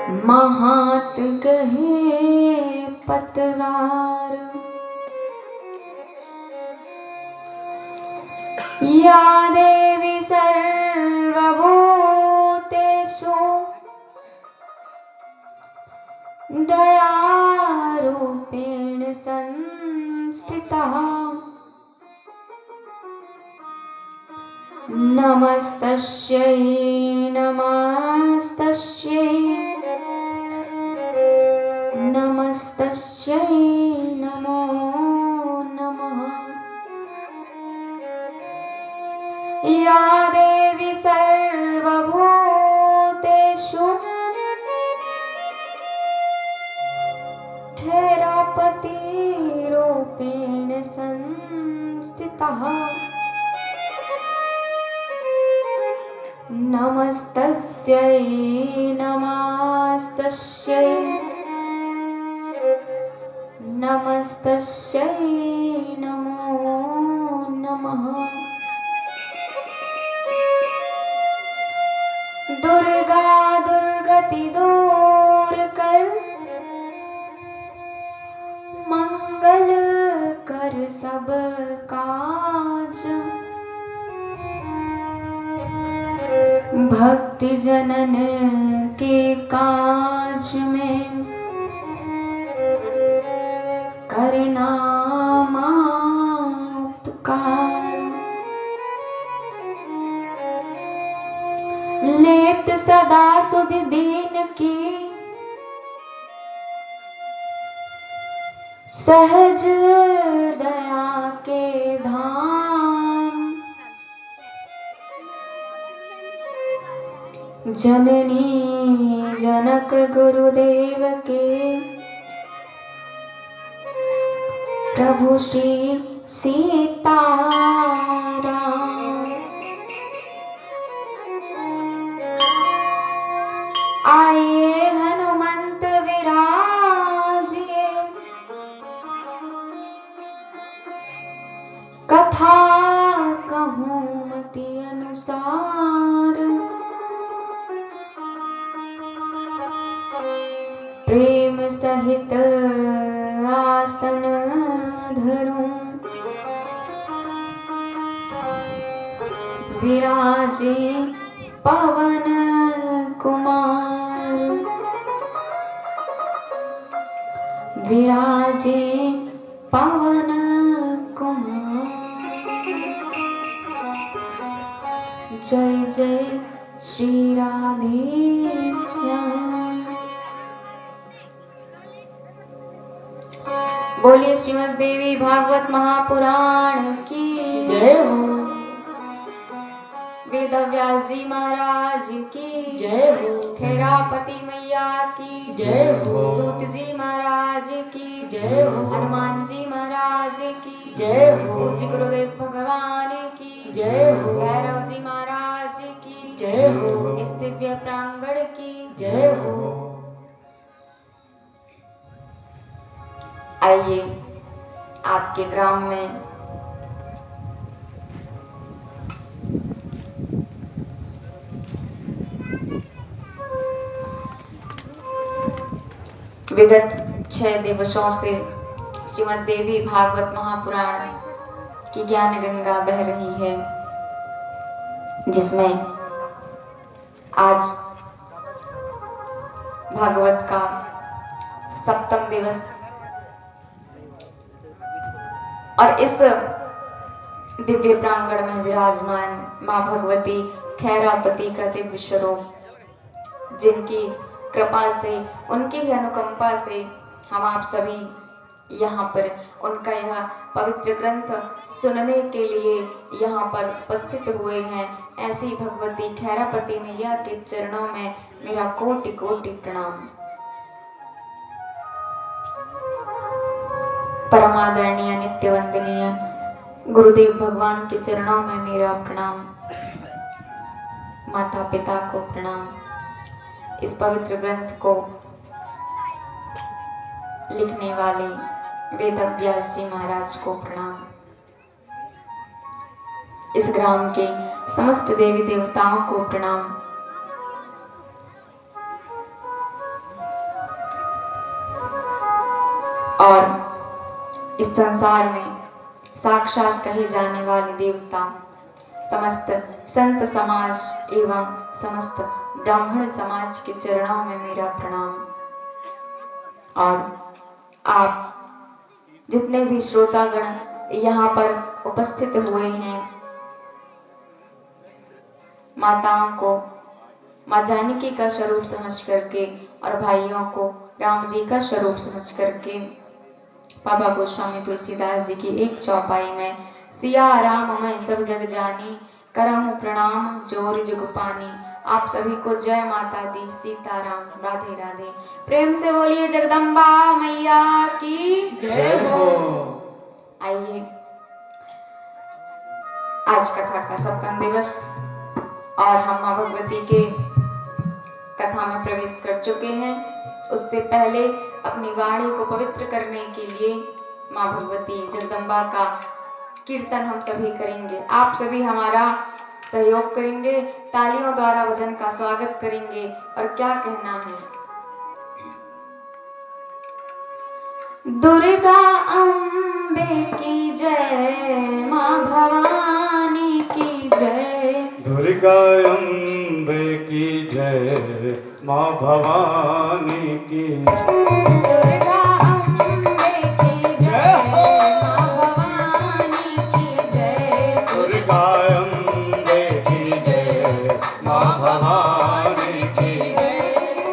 महात गहे पतवार, या देवी सर्वभूतेषु दयारूपेण संस्थिता। नमस्तस्यै नमस्तस्यै नमस्तस्यै नमो नमः। या देवी सर्वभूतेषु ठैरापतिरूपेण संस्थितः। नमस्तस्यै नमस्तस्यै नमस्तस्यै नमो नमः। दुर्गा दुर्गति दूर कर, मंगल कर सब काज। भक्ति जनन के काज में करना उपकार। लेत सदा सुध दीन की, सहज दया के धाम। जननी जनक गुरुदेव के, प्रभु श्री सीताराम। आइए हनुमंत विराजिए, कथा कहूँ मति अनुसार। प्रेम सहित आसन धरूं, विराजे पवन कुमार। विराजे पवन कुमार। जय जय श्री राधे श्याम। बोलिए श्रीमद् देवी भागवत महापुराण की जय हो। वेद व्यास जी महाराज की जय हो। ठैरापति मैया की जय हो। सूत जी महाराज की जय हो। हनुमान जी महाराज की जय हो। पूज्य गुरुदेव भगवान की जय हो। भैरव जी महाराज की जय हो। इस दिव्य प्रांगण की जय हो। आइए आपके ग्राम में विगत 6 दिवसों से श्रीमद् देवी भागवत महापुराण की ज्ञान गंगा बह रही है, जिसमें आज भागवत का 7वां दिवस और इस दिव्य प्रांगण में विराजमान माँ भगवती खैरापति का दिव्य स्वरूप, जिनकी कृपा से, उनकी ही अनुकंपा से हम आप सभी यहाँ पर उनका यह पवित्र ग्रंथ सुनने के लिए यहाँ पर उपस्थित हुए हैं। ऐसी भगवती खैरापति मैया के चरणों में मेरा कोटि कोटि प्रणाम। परमादरणीय नित्य वंदनीय गुरुदेव भगवान के चरणों में मेरा प्रणाम। माता पिता को प्रणाम। इस पवित्र ग्रंथ को लिखने वाले वेद व्यास जी महाराज को प्रणाम। इस ग्राम के समस्त देवी देवताओं को प्रणाम। और इस संसार में साक्षात कहे जाने वाले देवता, समस्त संत समाज एवं समस्त ब्राह्मण समाज के चरणों में मेरा प्रणाम। और आप जितने भी श्रोतागण यहाँ पर उपस्थित हुए हैं, माताओं को माँ जानकी का स्वरूप समझ करके और भाइयों को राम जी का स्वरूप समझ करके बाबा गोस्वामी तुलसीदास जी की एक चौपाई में सिया राम मैं सब जग जानी करहूँ प्रणाम जोर जुग पानी। आप सभी को जय माता दी, सीताराम, राधे राधे। प्रेम से बोलिए जगदम्बा मैया की जय हो। आइए, आज कथा का सप्तम दिवस और हम माँ भगवती के कथा में प्रवेश कर चुके हैं। उससे पहले अपनी वाणी को पवित्र करने के लिए माँ भगवती जगदम्बा का कीर्तन हम सभी करेंगे। आप सभी हमारा सहयोग करेंगे, तालियों द्वारा भजन का स्वागत करेंगे। और क्या कहना है? दुर्गा अम्बे की जय, माँ भवानी की जय। दुर्गा अम्बे की जय, माँ भवानी की दुर्गा अम्बे की जय, माँ भवानी की जय। दुर्गा अम्बे की जय, माँ भवानी की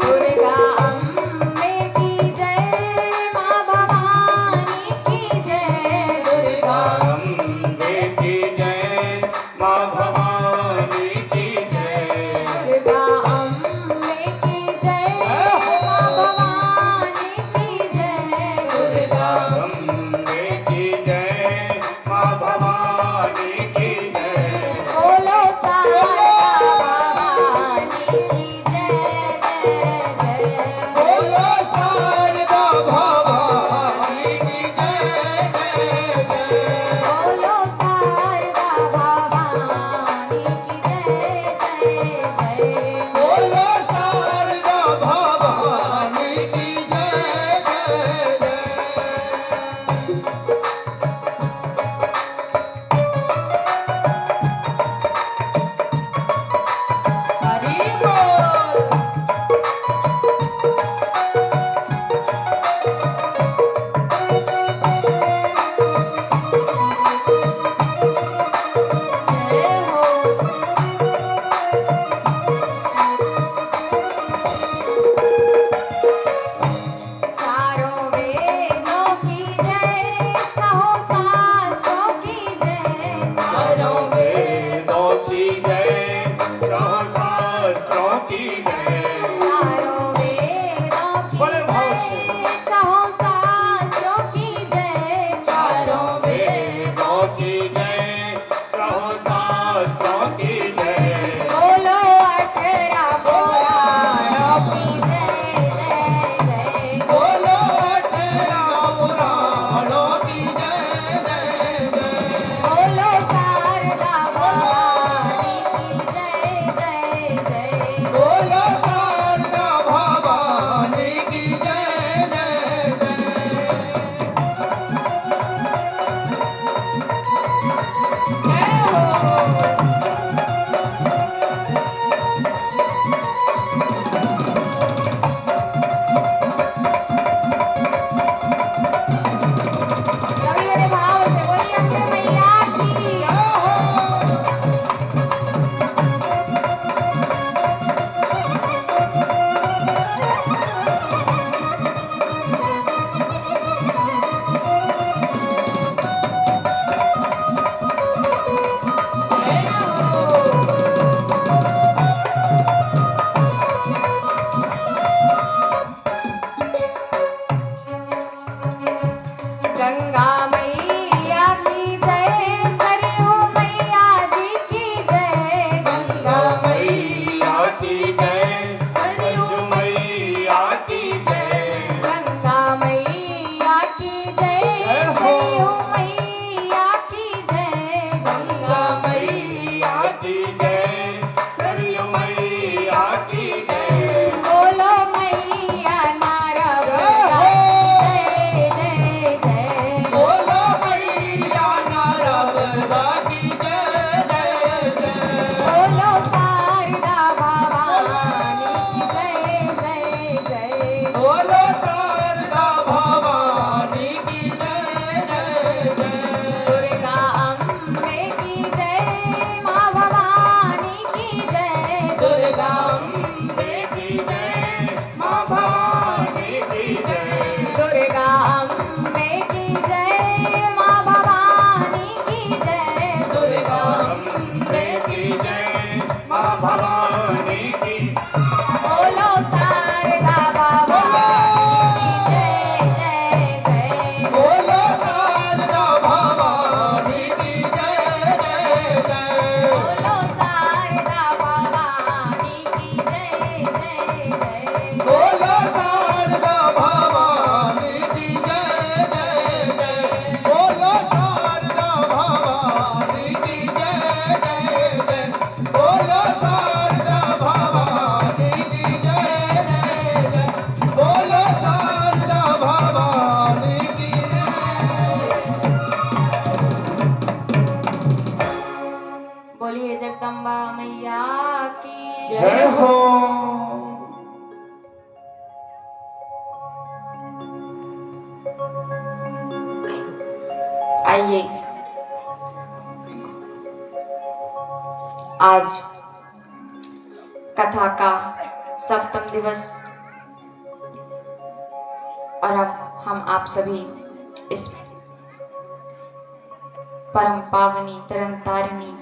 दुर्गा अम्बे की जय, माँ भवानी की जय। दुर्गा अम्बे की जय, माँ भवानी की जय। दुर्गा अम्बे की जय, माँ भवानी की जय। दुर्गा अम्बे की जय, माँ भवानी की जय। बोलो शारदा भवानी की जय जय जय। बोलो शारदा भवानी की जय जय जय। बोलो शारदा भवानी की जय जय जय। बोलो शारदा भवानी की जय जय जय। हरि बोल। जय हो। चारों वेदों की जय, छहों शास्त्रों की जय। चारों वेदों की जय, चारों शास्त्रों की जय। चारों वेदों की बड़े भाव से। जय, छहों शास्त्रों की जय। चारों वेदों की जय, चारों शास्त्रों की जय। बोलो 18 पुराणों की जय जय जय। बोलो 18 पुराणों की जय जय जय। बोलो शारदा भवानी की जय जय जय। बोलो आइए आज कथा का सप्तम दिवस और अब हम आप सभी इस परम पावनी तरन तारिणी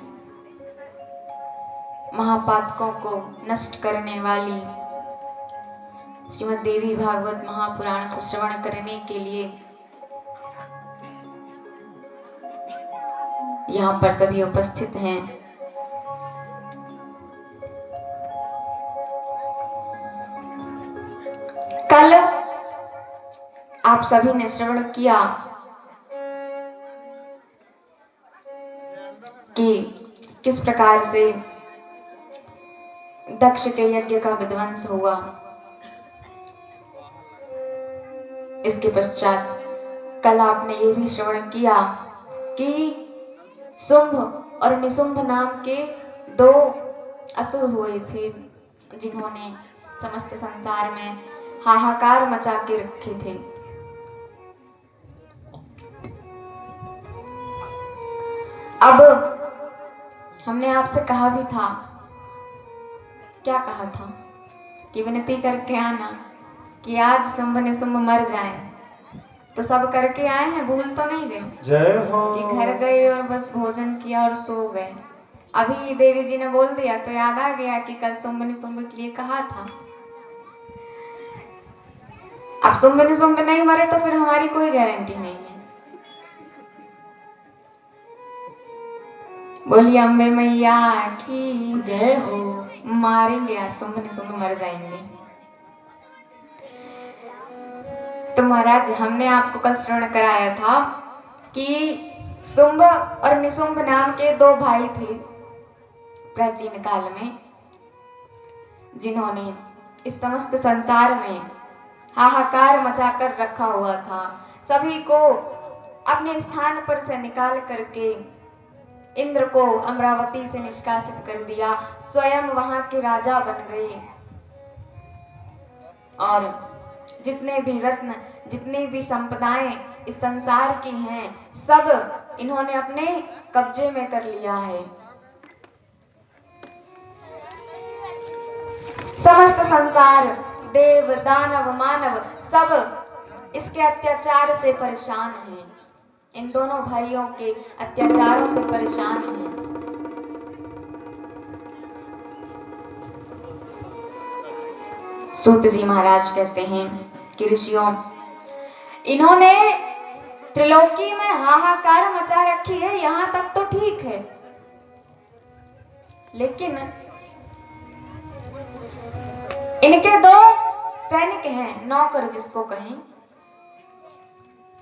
महापातकों को नष्ट करने वाली श्रीमद् देवी भागवत महापुराण को श्रवण करने के लिए यहाँ पर सभी उपस्थित हैं। कल आप सभी ने श्रवण किया कि किस प्रकार से दक्ष के यज्ञ का विध्वंस हुआ। इसके पश्चात कल आपने ये भी श्रवण किया कि शुंभ और निशुंभ नाम के दो असुर हुए थे जिन्होंने समस्त संसार में हाहाकार मचा के रखे थे। अब हमने आपसे कहा भी था, क्या कहा था कि विनती करके आना कि आज शुंभ निशुंभ मर जाए। तो सब करके आए हैं, भूल तो नहीं गए जय हो कि घर गए और बस भोजन किया और सो गए। अभी देवी जी ने बोल दिया तो याद आ गया कि कल शुंभ निशुंभ के लिए कहा था। अब शुंभ निशुंभ नहीं मरे तो फिर हमारी कोई गारंटी नहीं है। बोलिए अम्बे मैया की जय हो। मारेंगे आज शुंभ निशुंभ मर जाएंगे। तो महाराज हमने आपको कल श्रवण कराया था कि शुंभ और निशुंभ नाम के दो भाई थे प्राचीन काल में, जिन्होंने इस समस्त संसार में हाहाकार मचाकर रखा हुआ था। सभी को अपने स्थान पर से निकाल करके इंद्र को अमरावती से निष्कासित कर दिया, स्वयं वहां के राजा बन गए और जितने भी रत्न, जितनी भी संपदाएं इस संसार की हैं, सब इन्होंने अपने कब्जे में कर लिया है। समस्त संसार, देव दानव मानव, सब इसके अत्याचार से परेशान हैं। इन दोनों भाइयों के अत्याचारों से परेशान हैं। सूत जी महाराज कहते हैं कि ऋषियों, इन्होंने त्रिलोकी में हाहाकार मचा रखी है, यहां तक तो ठीक है, लेकिन इनके दो सैनिक हैं, नौकर जिसको कहें,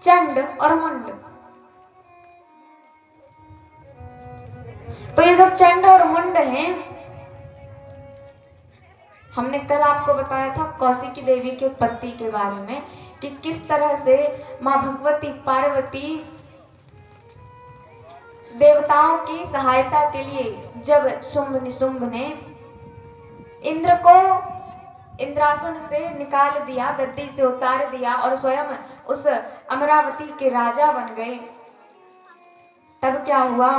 चंड और मुंड। तो ये जो चंड और मुंड हैं, हमने कल आपको बताया था कौशिकी देवी की उत्पत्ति के बारे में कि किस तरह से मां भगवती पार्वती देवताओं की सहायता के लिए जब शुंभ निशुंभ ने इंद्र को इंद्रासन से निकाल दिया, गद्दी से उतार दिया और स्वयं उस अमरावती के राजा बन गए, तब क्या हुआ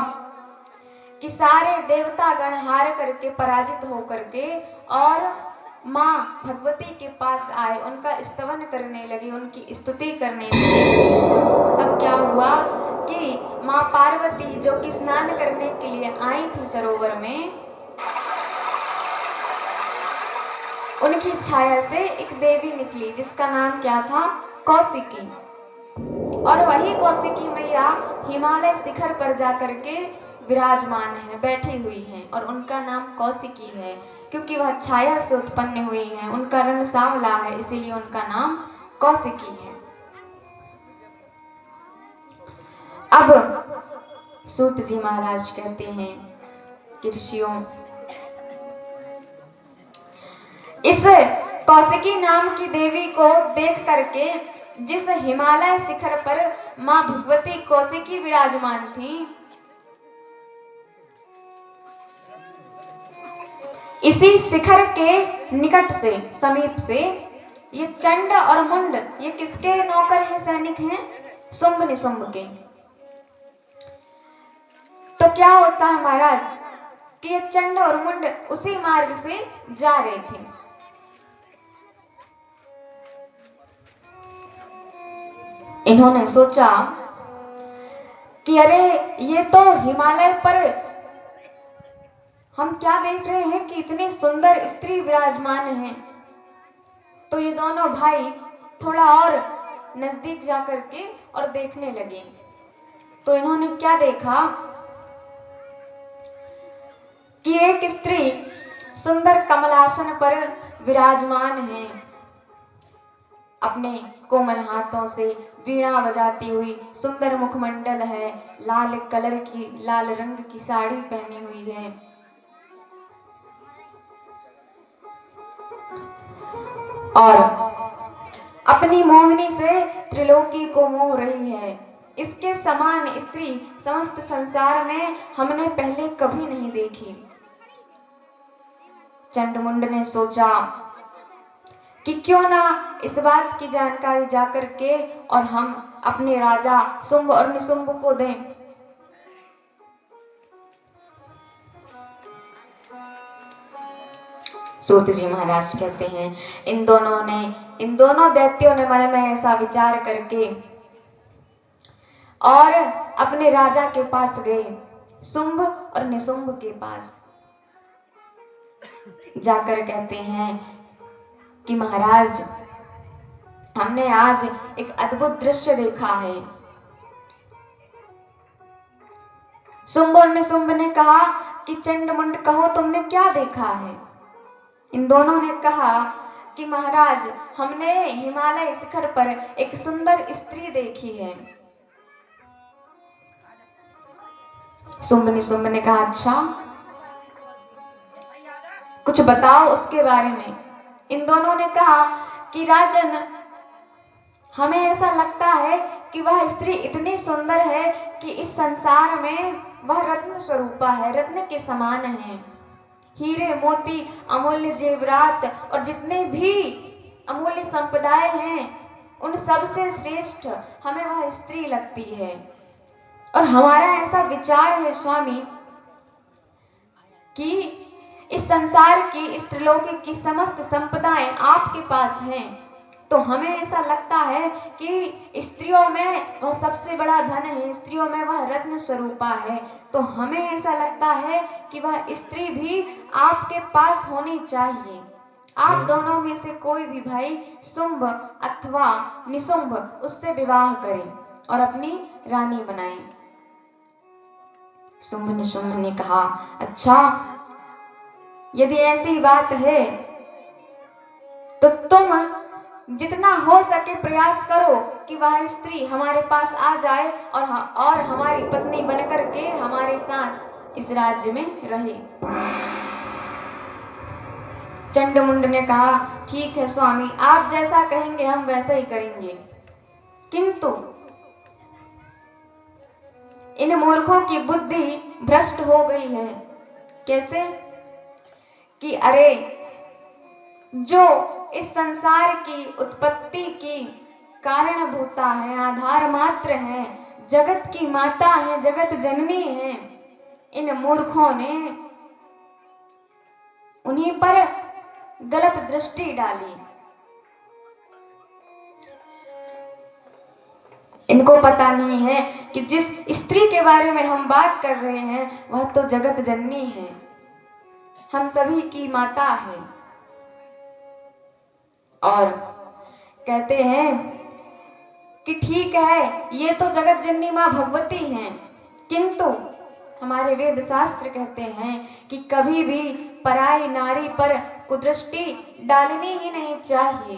कि सारे देवता गण हार करके, पराजित हो करके और माँ भगवती के पास आए, उनका स्तवन करने लगे, उनकी स्तुति करने लगे। तब क्या हुआ कि माँ पार्वती जो कि स्नान करने के लिए आई थी सरोवर में, उनकी छाया से एक देवी निकली जिसका नाम क्या था, कौशिकी। और वही कौशिकी मैया हिमालय शिखर पर जाकर के विराजमान है, बैठी हुई हैं, और उनका नाम कौशिकी है क्योंकि वह छाया से उत्पन्न हुई है। उनका रंग सांवला है, इसीलिए उनका नाम कौशिकी है। अब सूत जी महाराज कहते हैं कि ऋषियों, इस कौशिकी नाम की देवी को देख करके जिस हिमालय शिखर पर मां भगवती कौशिकी विराजमान थी, इसी शिखर के निकट से, समीप से ये चंड और मुंड, ये किसके नौकर हैं, सैनिक हैं, शुंभ निशुंभ के। तो क्या होता है महाराज कि ये चंड और मुंड उसी मार्ग से जा रहे थे। इन्होंने सोचा कि अरे ये तो हिमालय पर हम क्या देख रहे हैं कि इतनी सुंदर स्त्री विराजमान है। तो ये दोनों भाई थोड़ा और नजदीक जाकर के और देखने लगे। तो इन्होंने क्या देखा कि एक स्त्री सुंदर कमलासन पर विराजमान है, अपने कोमल हाथों से वीणा बजाती हुई, सुंदर मुखमंडल है, लाल कलर की, लाल रंग की साड़ी पहनी हुई है और अपनी मोहिनी से त्रिलोकी को मोह रही है। इसके समान स्त्री समस्त संसार में हमने पहले कभी नहीं देखी। चंडमुंड ने सोचा कि क्यों ना इस बात की जानकारी जाकर के और हम अपने राजा शुंभ और निशुंभ को दें। सूत जी महाराज कहते हैं इन दोनों दैत्यों ने मन में ऐसा विचार करके और अपने राजा के पास गए, शुंभ और निशुंभ के पास जाकर कहते हैं कि महाराज हमने आज एक अद्भुत दृश्य देखा है। शुंभ और निशुंभ ने कहा कि चंडमुंड कहो तुमने क्या देखा है। इन दोनों ने कहा कि महाराज हमने हिमालय शिखर पर एक सुंदर स्त्री देखी है। शुंभ निशुंभ ने कहा अच्छा कुछ बताओ उसके बारे में। इन दोनों ने कहा कि राजन हमें ऐसा लगता है कि वह स्त्री इतनी सुंदर है कि इस संसार में वह रत्न स्वरूपा है, रत्न के समान है। हीरे मोती अमूल्य जेवरात और जितने भी अमूल्य संपदाएं हैं उन सब से श्रेष्ठ हमें वह स्त्री लगती है। और हमारा ऐसा विचार है स्वामी कि इस संसार की, इस त्रिलोकी की समस्त संपदाएं आपके पास हैं, तो हमें ऐसा लगता है कि स्त्रियों में वह सबसे बड़ा धन है, स्त्रियों में वह रत्न स्वरूपा है। तो हमें ऐसा लगता है कि वह स्त्री भी आपके पास होनी चाहिए। आप दोनों में से कोई भी भाई शुंभ अथवा निशुंभ उससे विवाह करें और अपनी रानी बनाएं। शुंभ निशुंभ ने कहा अच्छा यदि ऐसी बात है तो तुम जितना हो सके प्रयास करो कि वह स्त्री हमारे पास आ जाए और हमारी पत्नी बनकर के हमारे साथ इस राज्य में रहे। चंडमुंड ने कहा ठीक है स्वामी आप जैसा कहेंगे हम वैसा ही करेंगे। किंतु इन मूर्खों की बुद्धि भ्रष्ट हो गई है। कैसे कि अरे जो इस संसार की उत्पत्ति की कारणभूता है, आधार मात्र है, जगत की माता है, जगत जननी है, इन मूर्खों ने उन्हीं पर गलत दृष्टि डाली। इनको पता नहीं है कि जिस स्त्री के बारे में हम बात कर रहे हैं वह तो जगत जननी है, हम सभी की माता है। और कहते हैं कि ठीक है ये तो जगत जननी माँ भगवती हैं, किंतु हमारे वेद शास्त्र कहते हैं कि कभी भी पराई नारी पर कुदृष्टि डालनी ही नहीं चाहिए।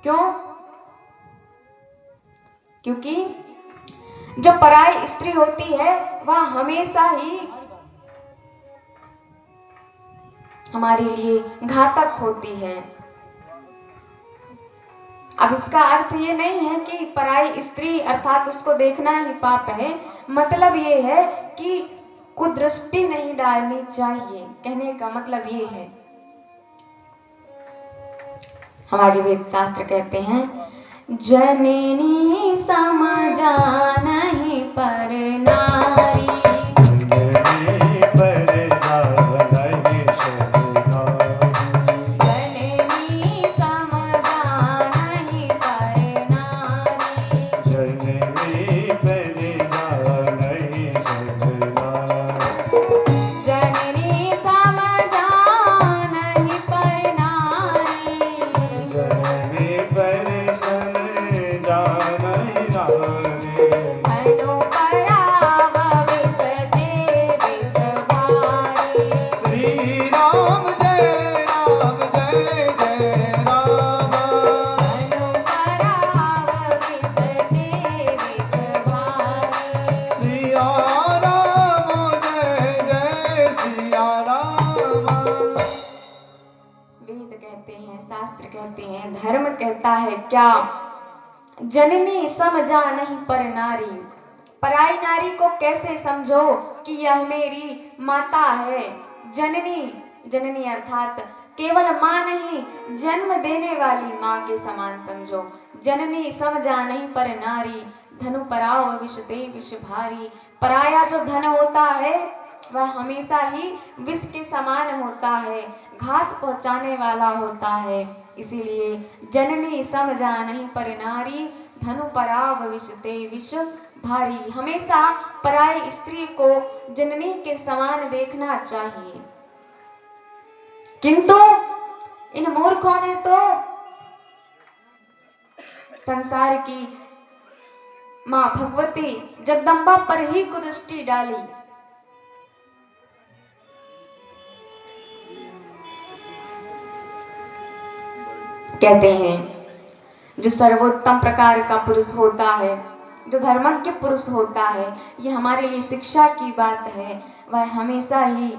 क्यों? क्योंकि जो पराई स्त्री होती है वह हमेशा ही हमारे लिए घातक होती है। अब इसका अर्थ ये नहीं है कि पराई स्त्री अर्थात उसको देखना ही पाप है, मतलब ये है कि कुदृष्टि नहीं डालनी चाहिए। कहने का मतलब ये है, हमारे वेद शास्त्र कहते हैं जननी समझा नहीं पर नारी कहते हैं, शास्त्र कहते हैं, धर्म कहता है क्या, जननी समझा नहीं पर नारी। पराई नारी को कैसे समझो कि यह मेरी माता है। जननी, जननी अर्थात केवल माँ नहीं, जन्म देने वाली माँ के समान समझो। जननी समझा नहीं पर नारी, धनु पराव विष दे विष भारी। पराया जो धन होता है वह हमेशा ही विष के समान होता है, घात पहुंचाने वाला होता है। इसीलिए जननी समझा नहीं पर नारी, धनु पराव विष दे विष भारी। हमेशा पराई स्त्री को जननी के समान देखना चाहिए। किंतु इन मूर्खों ने तो संसार की मां भगवती जगदम्बा पर ही कुदृष्टि डाली। कहते हैं जो सर्वोत्तम प्रकार का पुरुष होता है, जो धर्मज्ञ पुरुष होता है, ये हमारे लिए शिक्षा की बात है। वह हमेशा ही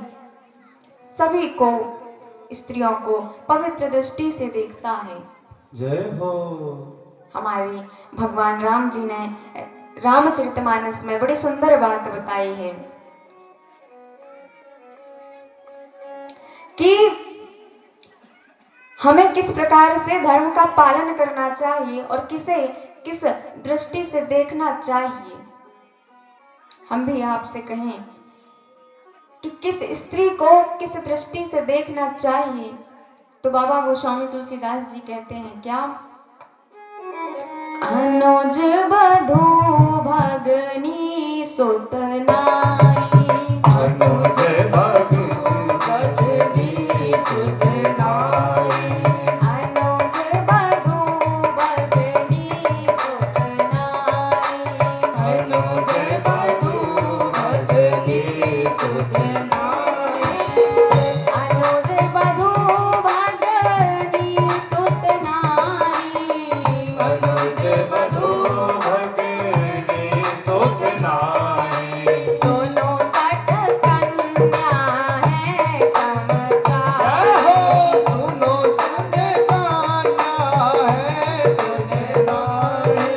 सभी को, स्त्रियों को पवित्र दृष्टि से देखता है। जय हो। हमारे भगवान राम जी ने रामचरितमानस में बड़ी सुंदर बात बताई है कि हमें किस प्रकार से धर्म का पालन करना चाहिए और किसे किस दृष्टि से देखना चाहिए। हम भी आपसे कहें कि किस स्त्री को किस दृष्टि से देखना चाहिए, तो बाबा गोस्वामी तुलसीदास जी कहते हैं क्या, अनुज बधू भगनी सुत नारी। अनुज बधू भगनी सुत नारी। अनुज बधू भगनी सुत नारी। अनुज बधू भगनी सुत नारी। अनुज बधू भगनी सुत नारी। अनुज बधू भगनी सुत नारी। दोनों सठ कन्या है समाचार। जय हो। सुनो सठ कन्या है सुत नारी।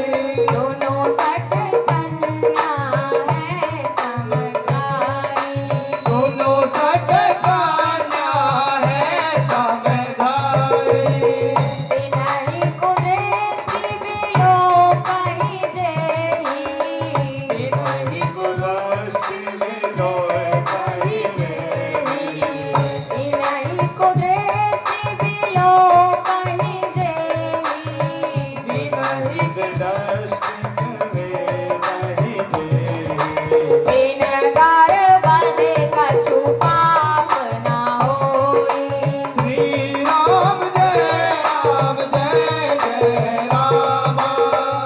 दोनों सठ कन्या है समाचारी। सुनो सठ कन्या है समझारी। बिनहि को दृष्टि बिलो कहि जेहि। बिनहि कुदृष्टि बिलोय कहि जेहि। बिनहि को दृष्टि बिलो कहि जेहि। बिनहि कुदृष्टि बिलोय कहि जेहि। बिन गर्भ कछु पाप न होई। श्री राम जय राम जय जय राम।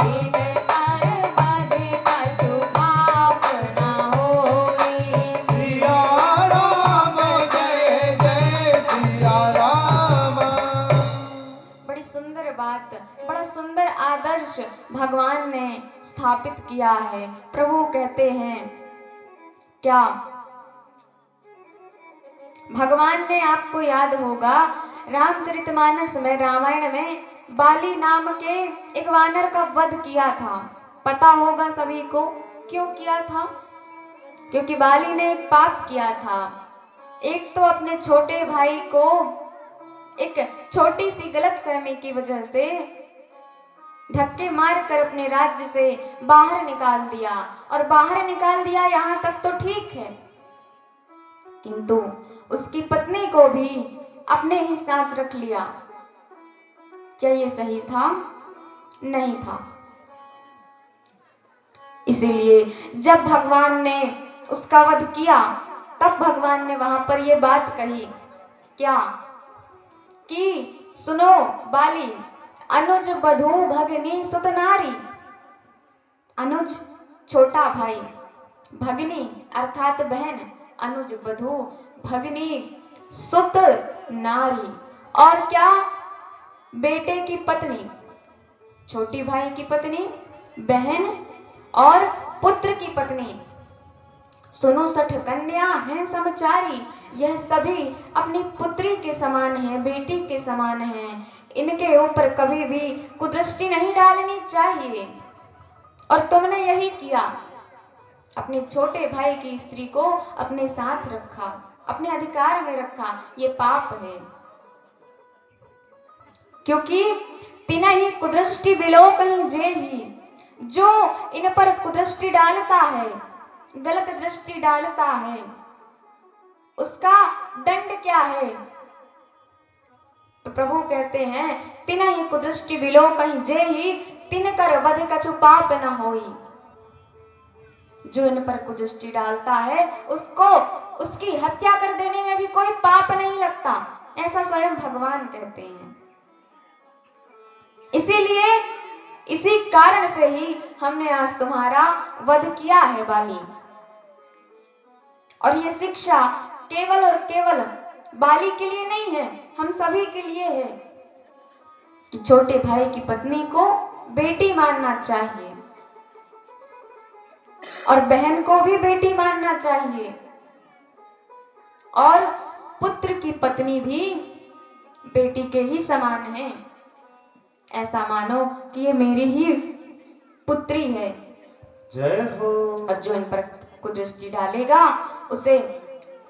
बिन गर्भ कछु पाप न होई। सिया राम जय जय सिया राम। बड़ी सुंदर बात, बड़ा सुंदर आदर्श भगवान ने स्थापित किया है। प्रभु कहते हैं क्या, भगवान ने, आपको याद होगा रामचरितमानस में, रामायण में बाली नाम के एक वानर का वध किया था। पता होगा सभी को क्यों किया था, क्योंकि बाली ने एक पाप किया था। एक तो अपने छोटे भाई को एक छोटी सी गलतफहमी की वजह से धक्के मारकर अपने राज्य से बाहर निकाल दिया, और बाहर निकाल दिया यहाँ तक तो ठीक है, किंतु उसकी पत्नी को भी अपने ही साथ रख लिया। क्या ये सही था? नहीं था। इसीलिए जब भगवान ने उसका वध किया, तब भगवान ने वहां पर ये बात कही क्या, कि सुनो बाली, अनुज बधू भगनी सुत नारी। अनुज छोटा भाई, भगनी अर्थात बहन, अनुज बधू भगनी सुत नारी, और क्या, बेटे की पत्नी, छोटी भाई की पत्नी, बहन और पुत्र की पत्नी। सुनो 60 कन्या हैं समचारी, यह सभी अपनी पुत्री के समान हैं, बेटी के समान हैं। इनके ऊपर कभी भी कुदृष्टि नहीं डालनी चाहिए। और तुमने यही किया, अपने छोटे भाई की स्त्री को अपने साथ रखा, अपने अधिकार में रखा, ये पाप है। क्योंकि तिना ही कुदृष्टि बिलो कहीं जे ही, जो इन पर कुदृष्टि डालता है, गलत दृष्टि डालता है, उसका दंड क्या है? तो प्रभु कहते हैं तिना ही कुदृष्टि बिलो कहीं जे ही, तिन कर बध कछु पाप न होई। जो इन पर कुदृष्टि डालता है उसको उसकी हत्या कर देने में भी कोई पाप नहीं लगता, ऐसा स्वयं भगवान कहते हैं। इसीलिए इसी कारण से ही हमने आज तुम्हारा वध किया है बाली। और ये शिक्षा केवल और केवल बाली के लिए नहीं है, हम सभी के लिए है कि छोटे भाई की पत्नी को बेटी मानना चाहिए और बहन को भी बेटी मानना चाहिए, और पुत्र की पत्नी भी बेटी के ही समान है। ऐसा मानो कि ये मेरी ही पुत्री है। जय हो। और जो इन पर कुदृष्टि डालेगा उसे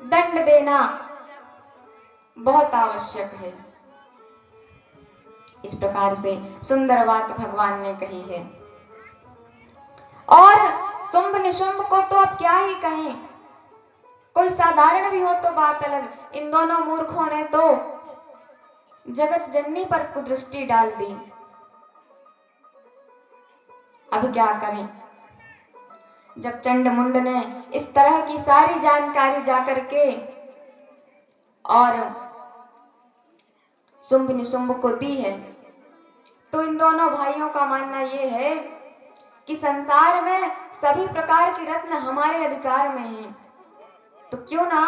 दंड देना बहुत आवश्यक है। इस प्रकार से सुंदर बात भगवान ने कही है। और शुंभ निशुंभ को तो अब क्या ही कहें, कोई साधारण भी हो तो बात अलग, इन दोनों मूर्खों ने तो जगत जननी पर कुदृष्टि डाल दी। अब क्या करें? जब चंड मुंड ने इस तरह की सारी जानकारी जाकर के और शुंभ निशुंभ को दी है, तो इन दोनों भाइयों का मानना ये है कि संसार में सभी प्रकार की रत्न हमारे अधिकार में हैं, तो क्यों ना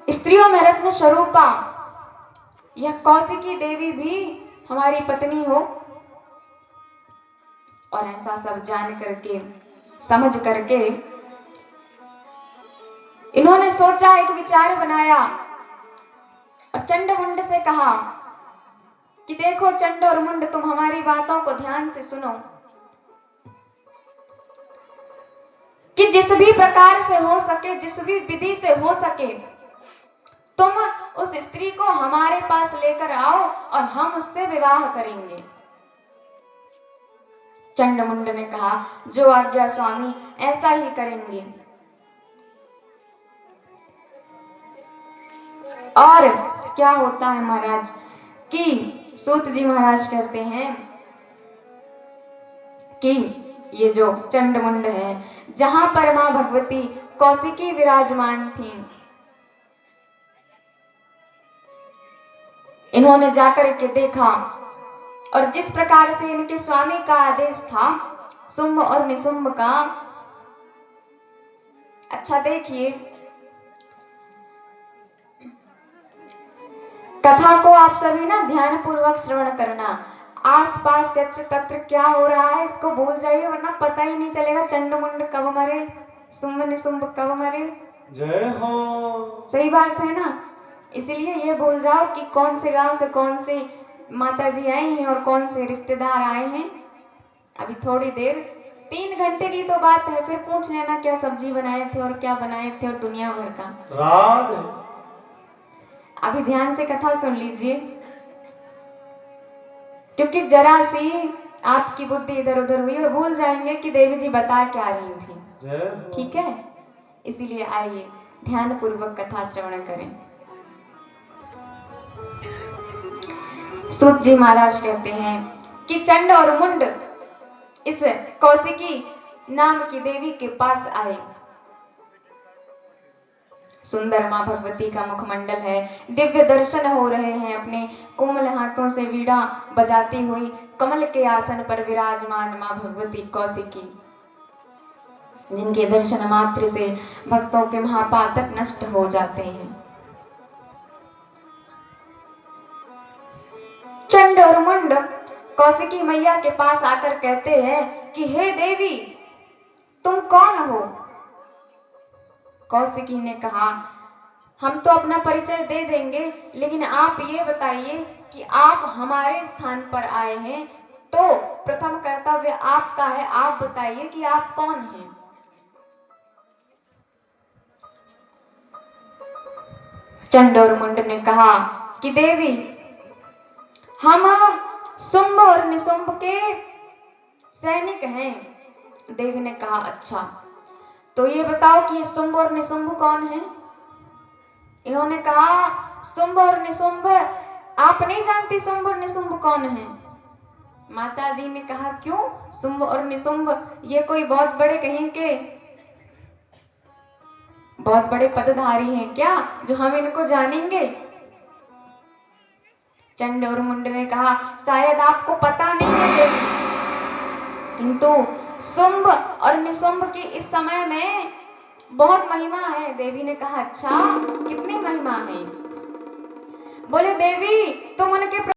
स्त्रियों में रत्न स्वरूपा यह कौशिकी देवी भी हमारी पत्नी हो। और ऐसा सब जान करके समझ करके इन्होंने सोचा, एक विचार बनाया और चंड मुंड से कहा कि देखो चंड और मुंड, तुम हमारी बातों को ध्यान से सुनो कि जिस भी प्रकार से हो सके, जिस भी विधि से हो सके, तुम उस स्त्री को हमारे पास लेकर आओ और हम उससे विवाह करेंगे। चंड मुंड ने कहा, जो आज्ञा स्वामी, ऐसा ही करेंगे। और क्या होता है महाराज कि सूत जी महाराज कहते हैं कि ये जो चंड मुंड है, जहां पर मां भगवती कौशिकी विराजमान थी, इन्होंने जाकर के देखा और जिस प्रकार से इनके स्वामी का आदेश था शुंभ और निशुंभ का, अच्छा देखिए, कथा को आप सभी ना ध्यान पूर्वक श्रवण करना। आसपास यत्र तत्र क्या हो रहा है इसको भूल जाइए, वरना पता ही नहीं चलेगा चंड मुंड कब मरे, शुंभ निशुंभ कब मरे। जय हो। सही बात है ना? इसीलिए ये भूल जाओ कि कौन से गांव से कौन से माता जी आई हैं और कौन से रिश्तेदार आए हैं। अभी थोड़ी देर, 3 घंटे की तो बात है, फिर पूछ लेना क्या सब्जी बनाए थे और क्या बनाए थे और दुनिया भर का। राधे। अभी ध्यान से कथा सुन लीजिए, क्योंकि जरा सी आपकी बुद्धि इधर उधर हुई और भूल जाएंगे कि देवी जी बता क्या रही थी। ठीक है? इसीलिए आइए ध्यान पूर्वक कथा श्रवण करें। सूत जी महाराज कहते हैं कि चंड और मुंड इस कौशिकी नाम की देवी के पास आए। सुंदर मां भगवती का मुखमंडल है, दिव्य दर्शन हो रहे हैं। अपने कोमल हाथों से वीणा बजाती हुई कमल के आसन पर विराजमान मां भगवती कौशिकी, जिनके दर्शन मात्र से भक्तों के महापातक नष्ट हो जाते हैं। चंड और मुंड कौशिकी मैया के पास आकर कहते हैं कि हे देवी, तुम कौन हो? कौशिकी ने कहा, हम तो अपना परिचय दे देंगे, लेकिन आप ये बताइए कि आप हमारे स्थान पर आए हैं, तो प्रथम कर्तव्य आपका है, आप बताइए कि आप कौन हैं। चंड और मुंड ने कहा कि देवी, हम शुंभ और निशुंभ के सैनिक हैं। देवी ने कहा, अच्छा, तो ये बताओ कि ये शुंभ और निशुंभ कौन है? इन्होंने कहा, शुंभ और निशुंभ, आप नहीं जानती शुंभ और निशुंभ कौन है? माता जी ने कहा, क्यों? शुंभ और निशुंभ ये कोई बहुत बड़े कहीं के बहुत बड़े पदधारी हैं क्या, जो हम इनको जानेंगे? चंड और मुंड ने कहा, शायद आपको पता नहीं है देवी, किंतु शुंभ और निशुंभ की इस समय में बहुत महिमा है। देवी ने कहा, अच्छा, कितनी महिमा है? बोले, देवी, तुम उनके